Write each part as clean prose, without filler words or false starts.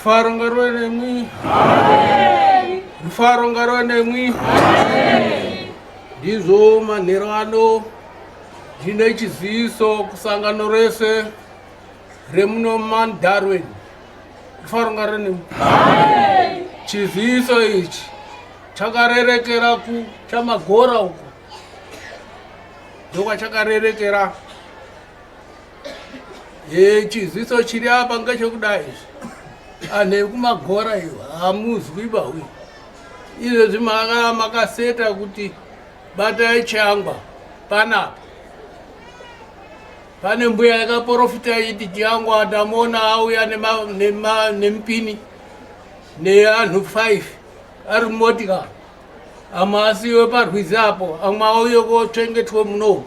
Rufaro ngarwene mwi. Rufaro ngarwene mwi. Ndizvo manhero ano ndine chiziviso kusangano rese remuno Darwin. Rufaro ngarwene mwi. Chiziviso ichi chakarerekera ku chamagora uko ndokwa chakarerekera. Chiziviso chiri apa ngechekudai anhu ekumagora iwo hamuzwiba uyu izvezvi makaseta kuti batai changwa panapa pane mbuya yakaprofita iti changwa ndamuona auya nemupini neanhu 5 ari mumotikari amwe asiwe parwizi apo amwe auye kochengetwe muno.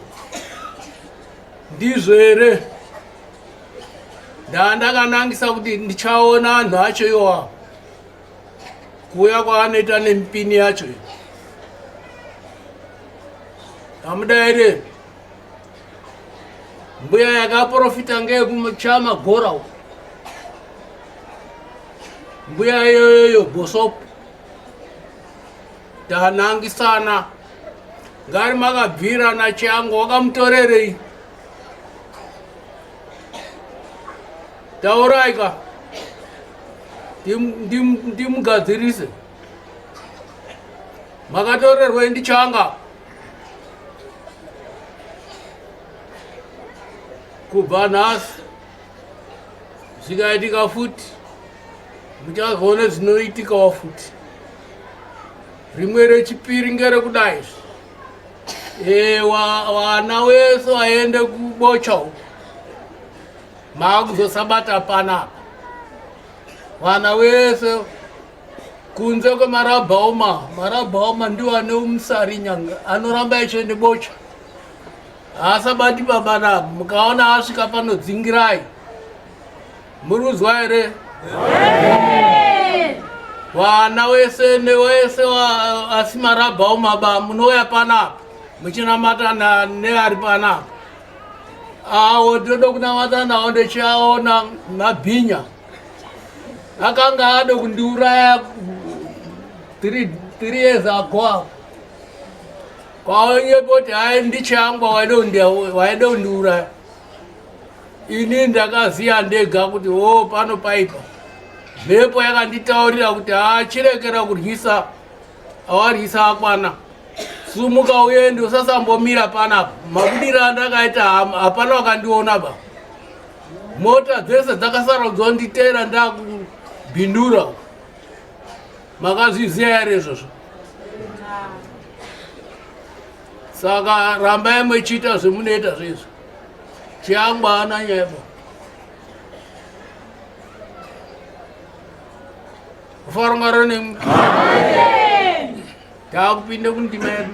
Ndizvo here ndakanangisa kuti ndichaona anhu acho iwawo kuuya kwaanoita nemipini yacho. Hamuda here mbuya yakaprofita ngeyekuchamagora uko, mbuya iyoyo Bosopo tanangisana ngari makabvirana changu wakamutorerei tauraika ndimugadzirise makatorerwei ndichanga kubva nhasi zvikaitika futi muchazoone zvinoitikawo futi. Rimwe rechipiri ngerekudai wana wese waende kubocha uko maakuzosabata panapa. Wana wese kunze kwemarabhauma ndiwo ane umusari nyanga anoramba echiende bocha haasabati papanapa. Mukaona asvika panodzingirai muruzwa here? Wana wese newese asi marabhauma ba munouya panapa muchinamata neari panapa. Awo ndoda kunamata nawo ndechiaona mabhinya akanga ade kundiuraya 3 years ago kwaonyepoti hai ndichangwa waide kundiuraya. Ini ndakaziya ndega kuti pano paipa. Mhepo yakanditaurira kuti chirekera kuryisa awaryisa akwana sumuka uende usasambomira panapa. Mabudiro andakaita hapana wakandiona ba. Mota dzese dzakasara kudzonditeera ndakubhindura. Makazviziya here izvozvo? Saka rambai muchiita zvemunoita zvezvo. Changwa ana nyeba. Kufarungarane takupinde kundima yedu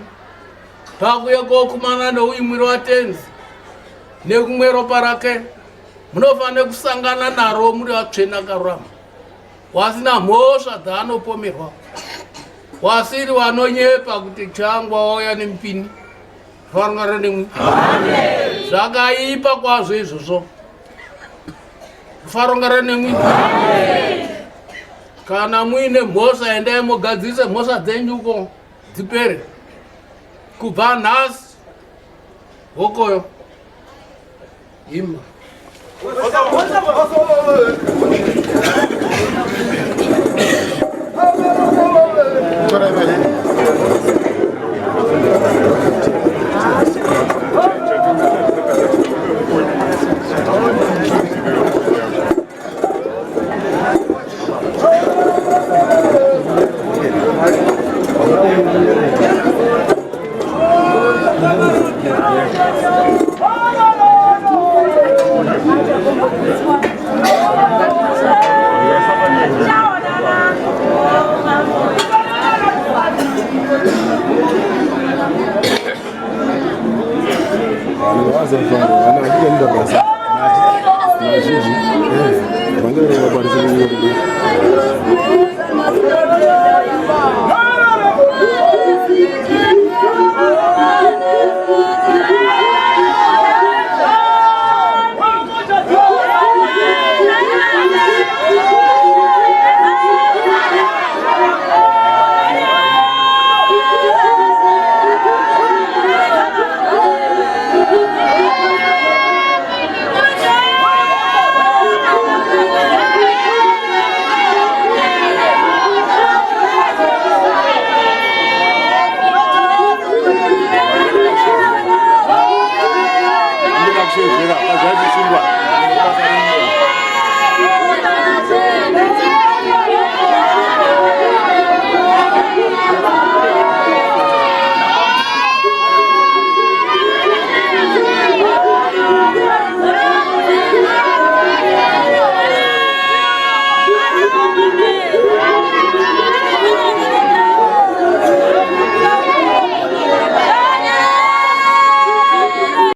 pakuya kokumana nouyu mwiri watenzi nekumwe ropa rake munofanira kusangana naro muri vatsvene akarurama, wasina mhosva dzaanopomerwa, wasiri wanonyepa kuti changwa wauya nemupini. Kufarungarane zvakaipa kwazvo izvozvo. Kufarungarane kana muine mhosva endai mugadzise mhosva dzenyu uko dzipere. Kubva nhasi hokoyo ima Bangare ya bari sai